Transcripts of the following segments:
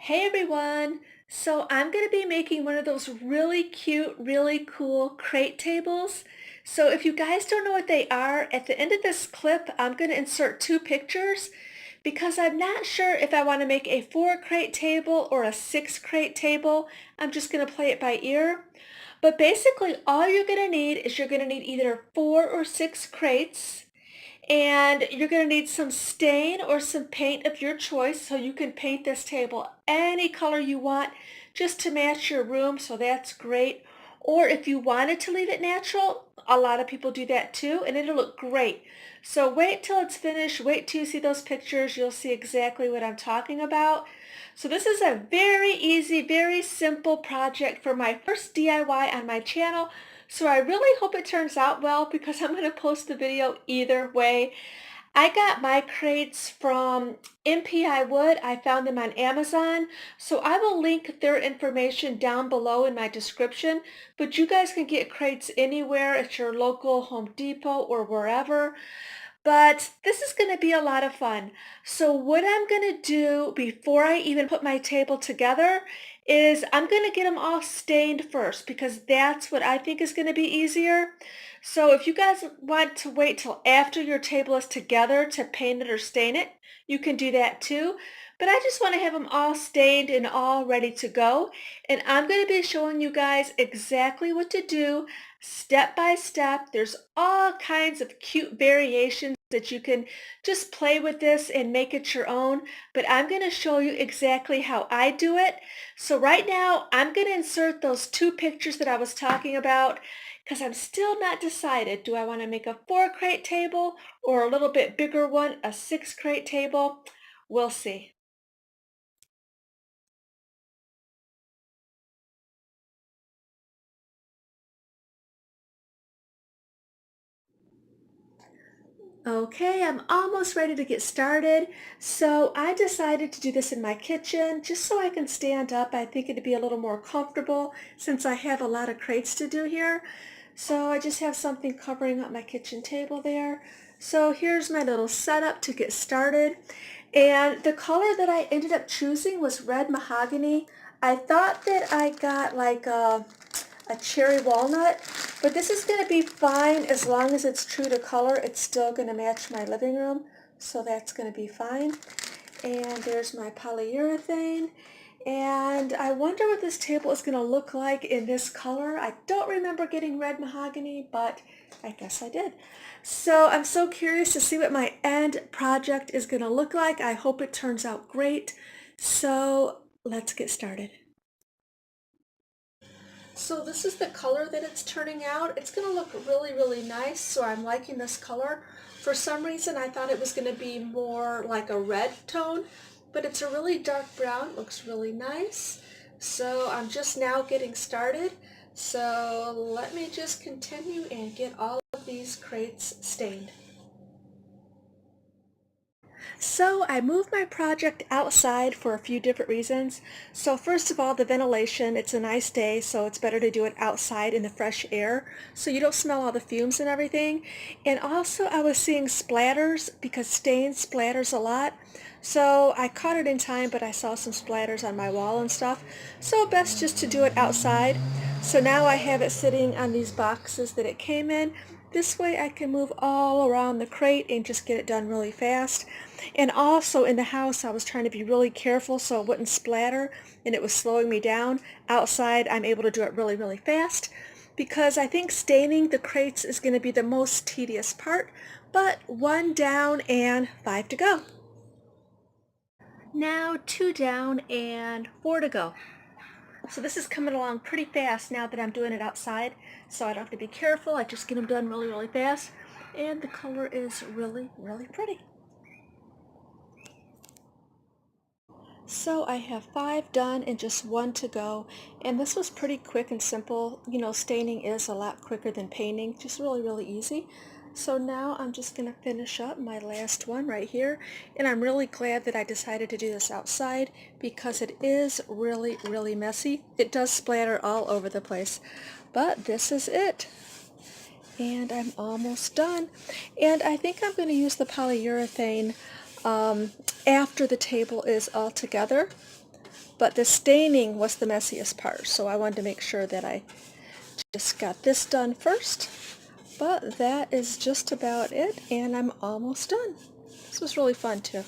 Hey everyone! So I'm going to be making one of those really cute, really cool crate tables. So if you guys don't know what they are, at the end of this clip, I'm going to insert two pictures because I'm not sure if I want to make a 4 crate table or a 6 crate table. I'm just going to play it by ear. But basically all you're going to need is you're going to need either 4 or 6 crates. And you're going to need some stain or some paint of your choice, so you can paint this table any color you want just to match your room, so that's great. Or if you wanted to leave it natural, a lot of people do that too, and it'll look great. So wait till it's finished, wait till you see those pictures, you'll see exactly what I'm talking about. So this is a very easy, very simple project for my first DIY on my channel. So I really hope it turns out well because I'm going to post the video either way. I got my crates from MPI Wood. I found them on Amazon. So I will link their information down below in my description. But you guys can get crates anywhere at your local Home Depot or wherever. But this is going to be a lot of fun. So what I'm going to do before I even put my table together is I'm going to get them all stained first because that's what I think is going to be easier. So if you guys want to wait till after your table is together to paint it or stain it, you can do that too. But I just want to have them all stained and all ready to go. And I'm going to be showing you guys exactly what to do step by step. There's all kinds of cute variations that you can just play with this and make it your own. But I'm going to show you exactly how I do it. So right now, I'm going to insert those two pictures that I was talking about because I'm still not decided. Do I want to make a 4 crate table or a little bit bigger one, a 6 crate table? We'll see. Okay, I'm almost ready to get started. So I decided to do this in my kitchen just so I can stand up. I think it'd be a little more comfortable since I have a lot of crates to do here. So I just have something covering up my kitchen table there. So here's my little setup to get started. And the color that I ended up choosing was red mahogany. I thought that I got like a cherry walnut, but this is going to be fine as long as it's true to color. It's still going to match my living room, so that's going to be fine. And there's my polyurethane. And I wonder what this table is going to look like in this color. I don't remember getting red mahogany, but I guess I did. So I'm so curious to see what my end project is going to look like. I hope it turns out great. So let's get started. So this is the color that it's turning out. It's going to look really, really nice, so I'm liking this color. For some reason, I thought it was going to be more like a red tone, but it's a really dark brown. Looks really nice. So I'm just now getting started. So let me just continue and get all of these crates stained. So I moved my project outside for a few different reasons. So first of all, the ventilation. It's a nice day, so it's better to do it outside in the fresh air so you don't smell all the fumes and everything. And also I was seeing splatters because stain splatters a lot. So I caught it in time, but I saw some splatters on my wall and stuff. So best just to do it outside. So now I have it sitting on these boxes that it came in. This way I can move all around the crate and just get it done really fast. And also in the house I was trying to be really careful so it wouldn't splatter and it was slowing me down. Outside I'm able to do it really, really fast because I think staining the crates is going to be the most tedious part. But 1 down and 5 to go. Now 2 down and 4 to go. So this is coming along pretty fast now that I'm doing it outside, so I don't have to be careful. I just get them done really, really fast, and the color is really, really pretty. So I have 5 done and just 1 to go, and this was pretty quick and simple. You know, staining is a lot quicker than painting, just really, really easy. So now I'm just going to finish up my last one right here, and I'm really glad that I decided to do this outside because it is really, really messy. It does splatter all over the place, but this is it. And I'm almost done. And I think I'm going to use the polyurethane after the table is all together. but the staining was the messiest part, so I wanted to make sure that I just got this done first. But that is just about it, and I'm almost done. This was really fun too.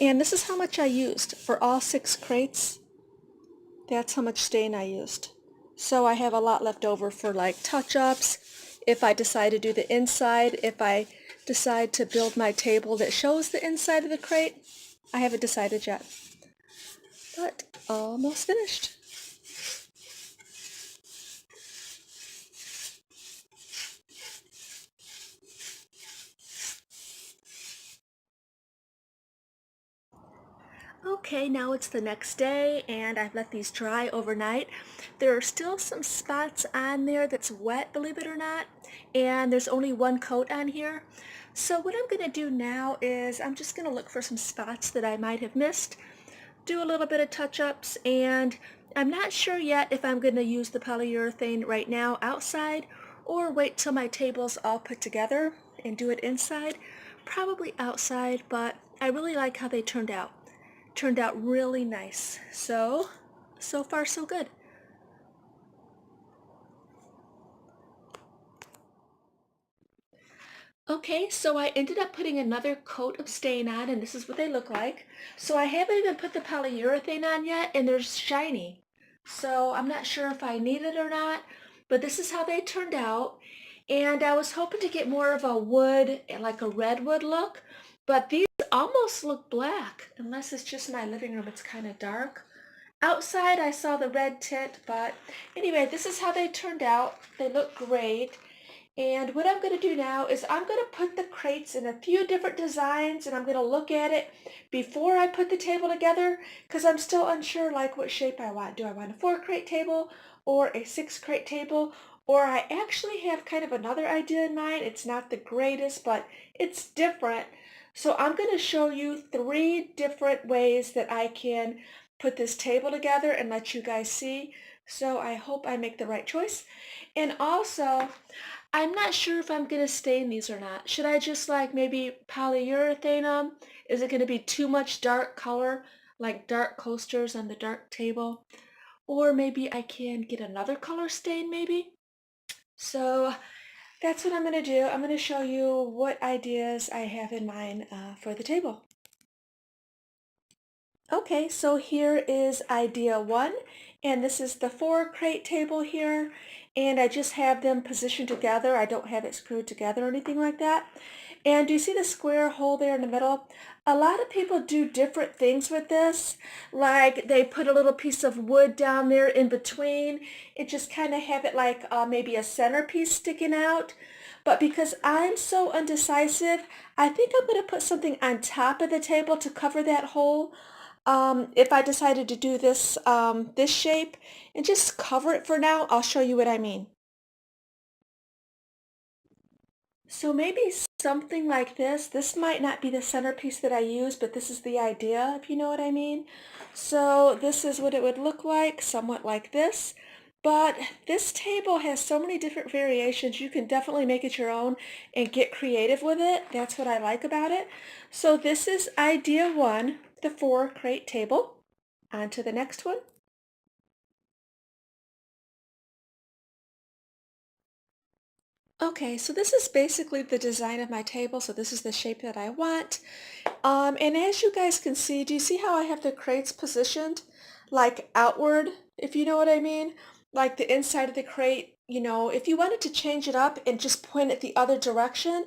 And this is how much I used for all 6 crates. That's how much stain I used. So I have a lot left over for like touch-ups. If I decide to do the inside, if I decide to build my table that shows the inside of the crate, I haven't decided yet. But almost finished. Okay, now it's the next day and I've let these dry overnight. There are still some spots on there that's wet, believe it or not, and there's only one coat on here. So what I'm going to do now is I'm just going to look for some spots that I might have missed, do a little bit of touch-ups, and I'm not sure yet if I'm going to use the polyurethane right now outside or wait till my table's all put together and do it inside. Probably outside, but I really like how they turned out. Turned out really nice. So far so good. Okay, so I ended up putting another coat of stain on, and this is what they look like. So I haven't even put the polyurethane on yet, and they're shiny. So I'm not sure if I need it or not, but this is how they turned out. And I was hoping to get more of a wood, like a redwood look, but these almost look black, unless it's just my living room. It's kind of dark. Outside I saw the red tint, but anyway, this is how they turned out. They look great. And what I'm going to do now is I'm going to put the crates in a few different designs, and I'm going to look at it before I put the table together, because I'm still unsure like what shape I want. Do I want a 4-crate table or a 6-crate table? Or I actually have kind of another idea in mind. It's not the greatest, but it's different. So I'm going to show you 3 different ways that I can put this table together and let you guys see. So I hope I make the right choice. And also, I'm not sure if I'm going to stain these or not. Should I just like maybe polyurethane them? Is it going to be too much dark color, like dark coasters on the dark table? Or maybe I can get another color stain maybe? So that's what I'm going to do. I'm going to show you what ideas I have in mind for the table. Okay, so here is idea 1, and this is the 4-crate table here, and I just have them positioned together. I don't have it screwed together or anything like that. And do you see the square hole there in the middle? A lot of people do different things with this, like they put a little piece of wood down there in between. It just kind of have it like maybe a centerpiece sticking out. But because I'm so undecisive, I think I'm going to put something on top of the table to cover that hole. If I decided to do this, this shape and just cover it for now, I'll show you what I mean. So maybe something like this. This might not be the centerpiece that I use, but this is the idea, if you know what I mean. So this is what it would look like, somewhat like this. But this table has so many different variations. You can definitely make it your own and get creative with it. That's what I like about it. So this is idea 1, the 4-crate table. On to the next one. Okay, so this is basically the design of my table. So this is the shape that I want. And as you guys can see, do you see how I have the crates positioned like outward, if you know what I mean? Like the inside of the crate, you know, if you wanted to change it up and just point it the other direction,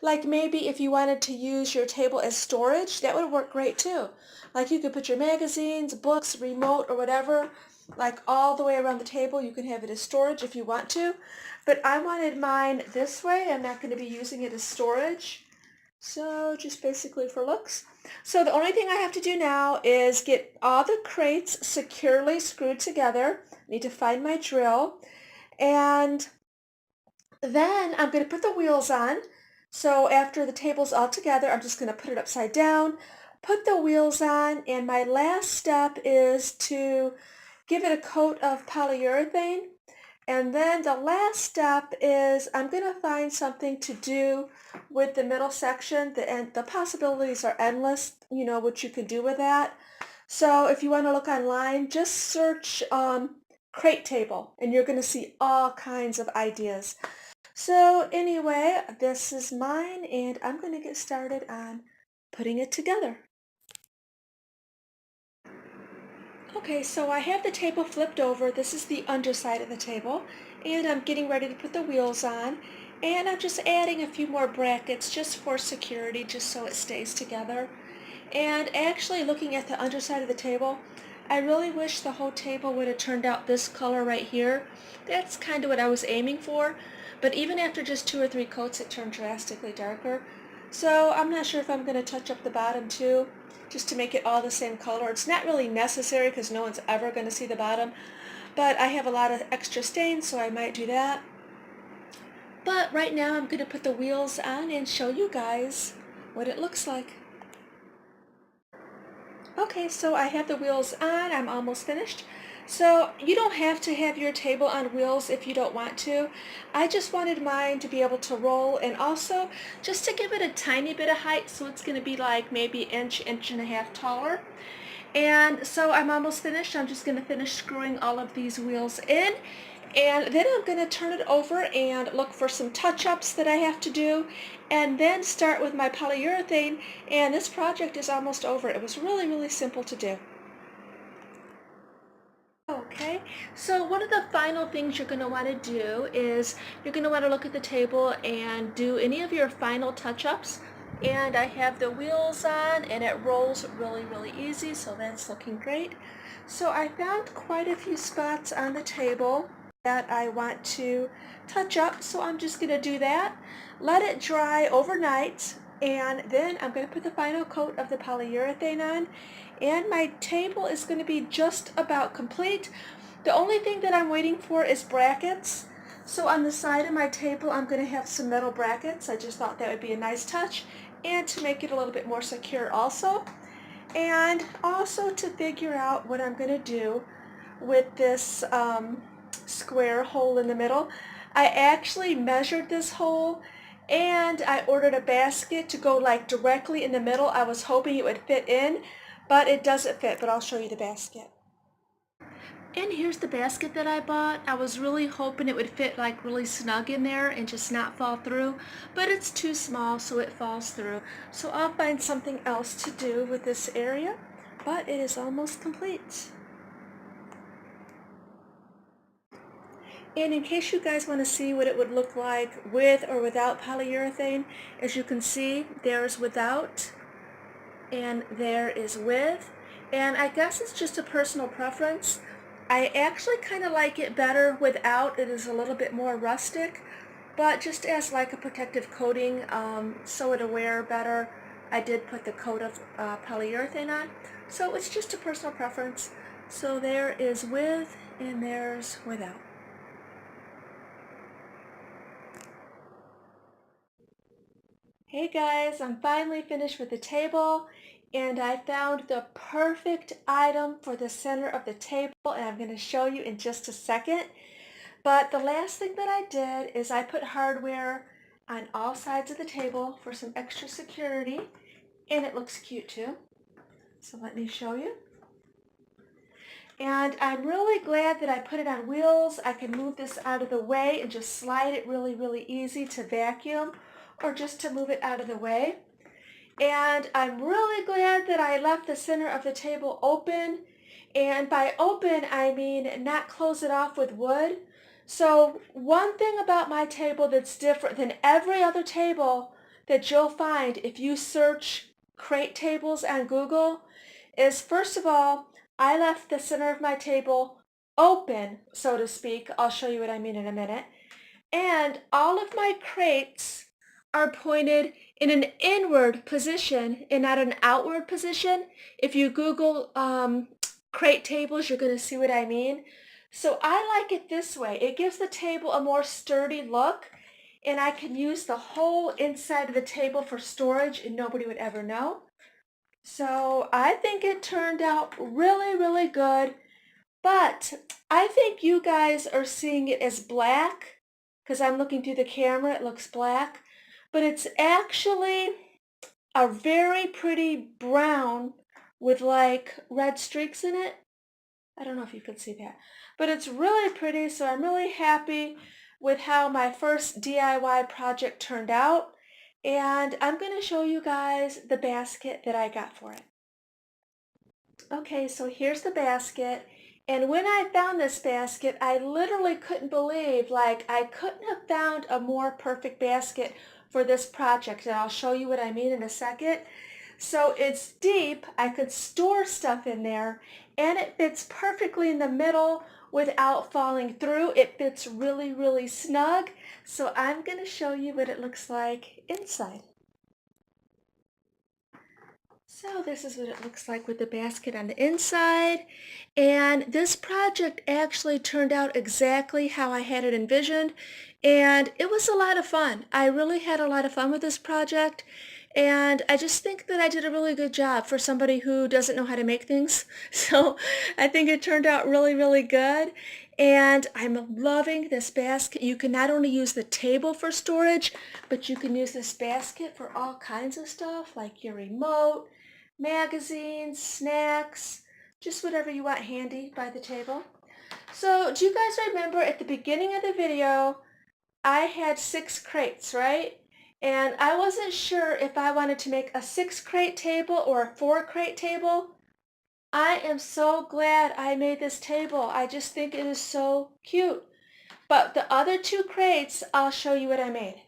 like maybe if you wanted to use your table as storage, that would work great too. Like you could put your magazines, books, remote, or whatever, like all the way around the table. You can have it as storage if you want to. But I wanted mine this way. I'm not going to be using it as storage. So just basically for looks. So the only thing I have to do now is get all the crates securely screwed together. I need to find my drill. And then I'm going to put the wheels on. So after the table's all together, I'm just going to put it upside down, put the wheels on, and my last step is to give it a coat of polyurethane. And then the last step is I'm going to find something to do with the middle section, and the possibilities are endless, what you can do with that. So if you want to look online, just search crate table and you're going to see all kinds of ideas. So anyway, this is mine and I'm going to get started on putting it together. Okay, so I have the table flipped over. This is the underside of the table, and I'm getting ready to put the wheels on. And I'm just adding a few more brackets just for security, just so it stays together. And actually looking at the underside of the table, I really wish the whole table would have turned out this color right here. That's kind of what I was aiming for, but even after just 2 or 3 coats it turned drastically darker. So I'm not sure if I'm going to touch up the bottom too, just to make it all the same color. It's not really necessary because no one's ever going to see the bottom, but I have a lot of extra stains, so I might do that. But right now I'm going to put the wheels on and show you guys what it looks like. Okay, so I have the wheels on. I'm almost finished. So you don't have to have your table on wheels if you don't want to. I just wanted mine to be able to roll, and also just to give it a tiny bit of height, so it's going to be like maybe inch, inch and a half taller. And so I'm almost finished. I'm just going to finish screwing all of these wheels in. And then I'm going to turn it over and look for some touch-ups that I have to do, and then start with my polyurethane. And this project is almost over. It was really, really simple to do. Okay, so one of the final things you're going to want to do is you're going to want to look at the table and do any of your final touch-ups. And I have the wheels on and it rolls really, really easy, so that's looking great. So I found quite a few spots on the table that I want to touch up, so I'm just going to do that. Let it dry overnight, and then I'm going to put the final coat of the polyurethane on, and my table is going to be just about complete. The only thing that I'm waiting for is brackets. So on the side of my table I'm going to have some metal brackets. I just thought that would be a nice touch, and to make it a little bit more secure also. And also to figure out what I'm going to do with this square hole in the middle. I actually measured this hole and I ordered a basket to go like directly in the middle. I was hoping it would fit in, but it doesn't fit, but I'll show you the basket. And here's the basket that I bought. I was really hoping it would fit like really snug in there and just not fall through, but it's too small so it falls through. So I'll find something else to do with this area, but it is almost complete. And in case you guys want to see what it would look like with or without polyurethane, as you can see, there's without and there is with. And I guess it's just a personal preference. I actually kind of like it better without. It is a little bit more rustic, but just as like a protective coating, so it'll wear better, I did put the coat of polyurethane on. So it's just a personal preference. So there is with and there's without. Hey guys, I'm finally finished with the table, and I found the perfect item for the center of the table, and I'm going to show you in just a second. But the last thing that I did is I put hardware on all sides of the table for some extra security, and it looks cute too. So let me show you. And I'm really glad that I put it on wheels. I can move this out of the way and just slide it really, really easy to vacuum or just to move it out of the way. And I'm really glad that I left the center of the table open. And by open, I mean not close it off with wood. So one thing about my table that's different than every other table that you'll find if you search crate tables on Google is, first of all, I left the center of my table open, so to speak. I'll show you what I mean in a minute. And all of my crates are pointed in an inward position and not an outward position. If you Google crate tables, you're going to see what I mean. So I like it this way. It gives the table a more sturdy look, and I can use the whole inside of the table for storage and nobody would ever know. So I think it turned out really, really good. But I think you guys are seeing it as black because I'm looking through the camera, it looks black, but it's actually a very pretty brown with like red streaks in it. I don't know if you can see that, but it's really pretty, so I'm really happy with how my first DIY project turned out, and I'm going to show you guys the basket that I got for it. Okay, so here's the basket, and when I found this basket, I literally couldn't believe, like, I couldn't have found a more perfect basket for this project, and I'll show you what I mean in a second. So it's deep, I could store stuff in there, and it fits perfectly in the middle without falling through. It fits really, really snug. So I'm going to show you what it looks like inside. So this is what it looks like with the basket on the inside. And this project actually turned out exactly how I had it envisioned. And it was a lot of fun. I really had a lot of fun with this project. And I just think that I did a really good job for somebody who doesn't know how to make things. So I think it turned out really, really good. And I'm loving this basket. You can not only use the table for storage, but you can use this basket for all kinds of stuff like your remote, magazines, snacks, just whatever you want handy by the table. So do you guys remember at the beginning of the video, I had 6 crates, right? And I wasn't sure if I wanted to make a 6 crate table or a 4 crate table. I am so glad I made this table. I just think it is so cute. But the other 2 crates, I'll show you what I made.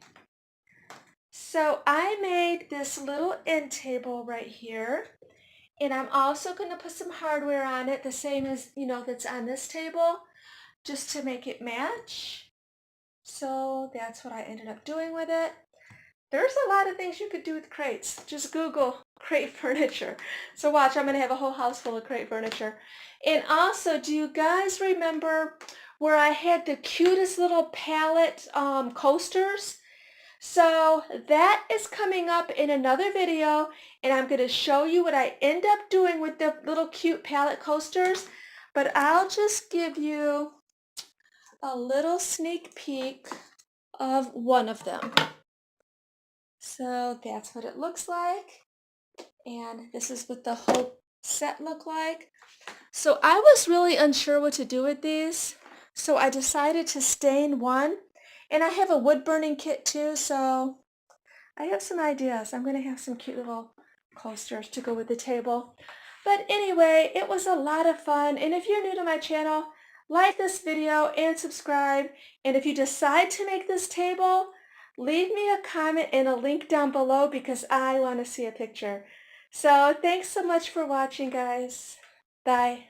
So I made this little end table right here. And I'm also going to put some hardware on it, the same as, that's on this table, just to make it match. So that's what I ended up doing with it. There's a lot of things you could do with crates. Just Google crate furniture. So watch, I'm going to have a whole house full of crate furniture. And also, do you guys remember where I had the cutest little pallet coasters? So that is coming up in another video, and I'm going to show you what I end up doing with the little cute pallet coasters, but I'll just give you a little sneak peek of one of them. So that's what it looks like, and this is what the whole set look like. So I was really unsure what to do with these, so I decided to stain one, and I have a wood burning kit too, so I have some ideas. I'm going to have some cute little coasters to go with the table. But anyway, it was a lot of fun. And if you're new to my channel, like this video and subscribe. And if you decide to make this table, leave me a comment and a link down below because I want to see a picture. So thanks so much for watching, guys. Bye.